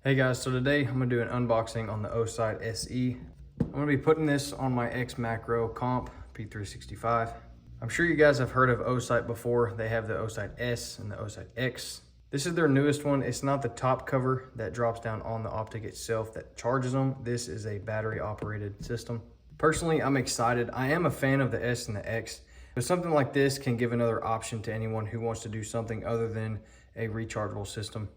Hey guys, so today I'm gonna do an unboxing on the Osight SE. I'm gonna be putting this on my X Macro Comp P365. I'm sure you guys have heard of Osight before. They have the Osight S and the Osight X. This is their newest one. It's not the top cover that drops down on the optic itself that charges them. This is a battery operated system. Personally, I'm excited. I am a fan of the S and the X, but something like this can give another option to anyone who wants to do something other than a rechargeable system.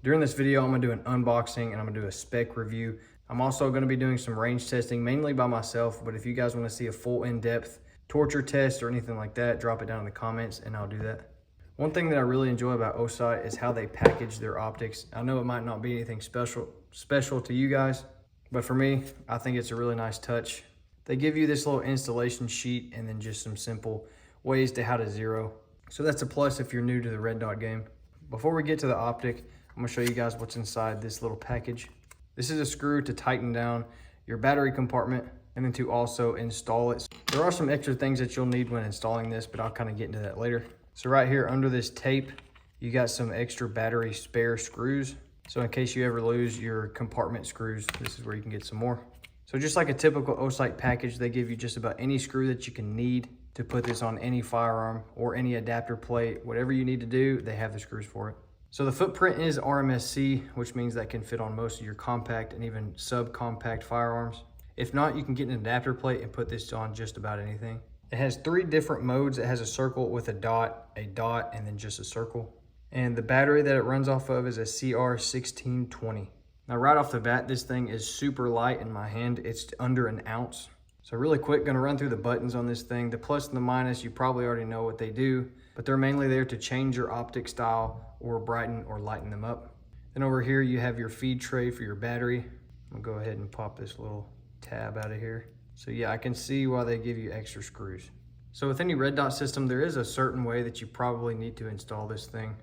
During this video, I'm gonna do an unboxing and I'm gonna do a spec review. I'm also gonna be doing some range testing, mainly by myself, but if you guys wanna see a full in-depth torture test or anything like that, drop it down in the comments and I'll do that. One thing that I really enjoy about Osight is how they package their optics. I know it might not be anything special to you guys, but for me, I think it's a really nice touch. They give you this little installation sheet and then just some simple ways to how to zero. So that's a plus if you're new to the red dot game. Before we get to the optic, I'm gonna show you guys what's inside this little package. This is a screw to tighten down your battery compartment and then to also install it. There are some extra things that you'll need when installing this, but I'll kind of get into that later. So right here under this tape, you got some extra battery spare screws. So in case you ever lose your compartment screws, this is where you can get some more. So just like a typical Osight package, they give you just about any screw that you can need to put this on any firearm or any adapter plate. Whatever you need to do, they have the screws for it. So the footprint is RMSC, which means that can fit on most of your compact and even subcompact firearms. If not, you can get an adapter plate and put this on just about anything. It has 3 different modes. It has a circle with a dot, and then just a circle. And the battery that it runs off of is a CR1620. Now right off the bat, this thing is super light in my hand. It's under an ounce. So really quick, gonna run through the buttons on this thing. The plus and the minus, you probably already know what they do, but they're mainly there to change your optic style or brighten or lighten them up. Then over here, you have your feed tray for your battery. I'm gonna go ahead and pop this little tab out of here. So yeah, I can see why they give you extra screws. So with any red dot system, there is a certain way that you probably need to install this thing.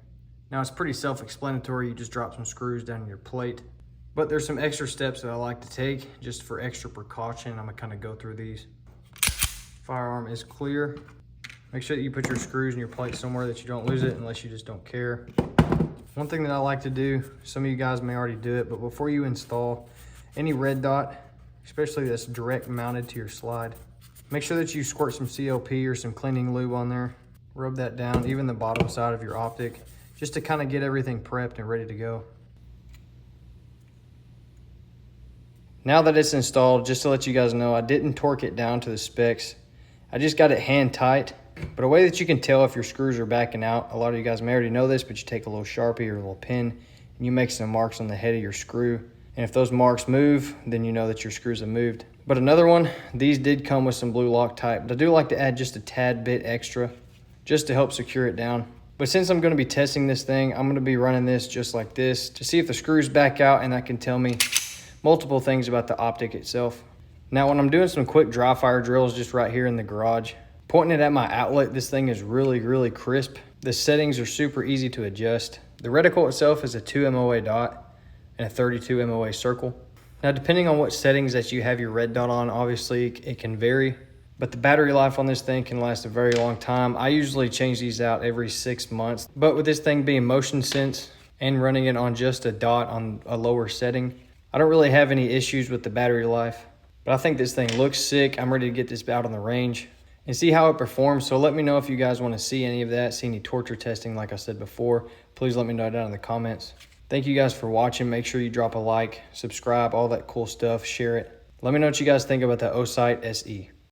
Now it's pretty self-explanatory. You just drop some screws down in your plate. But there's some extra steps that I like to take just for extra precaution. I'm gonna kind of go through these. Firearm is clear. Make sure that you put your screws in your plate somewhere that you don't lose it unless you just don't care. One thing that I like to do, some of you guys may already do it, but before you install any red dot, especially that's direct mounted to your slide, make sure that you squirt some CLP or some cleaning lube on there. Rub that down, even the bottom side of your optic, just to kind of get everything prepped and ready to go. Now that it's installed, just to let you guys know, I didn't torque it down to the specs. I just got it hand tight. But a way that you can tell if your screws are backing out, a lot of you guys may already know this, but you take a little Sharpie or a little pin and you make some marks on the head of your screw. And if those marks move, then you know that your screws have moved. But another one, these did come with some blue Loctite, but I do like to add just a tad bit extra just to help secure it down. But since I'm gonna be testing this thing, I'm gonna be running this just like this to see if the screws back out, and that can tell me multiple things about the optic itself. Now when I'm doing some quick dry fire drills just right here in the garage, pointing it at my outlet, this thing is really crisp. The settings are super easy to adjust. The reticle itself is a 2 MOA dot and a 32 MOA circle. Now depending on what settings that you have your red dot on, obviously it can vary, but the battery life on this thing can last a very long time. I usually change these out every 6 months, but with this thing being motion sense and running it on just a dot on a lower setting, I don't really have any issues with the battery life. But I think this thing looks sick. I'm ready to get this out on the range and see how it performs. So let me know if you guys want to see any of that, see any torture testing like I said before. Please let me know down in the comments. Thank you guys for watching. Make sure you drop a like, subscribe, all that cool stuff, share it. Let me know what you guys think about the Osight SE.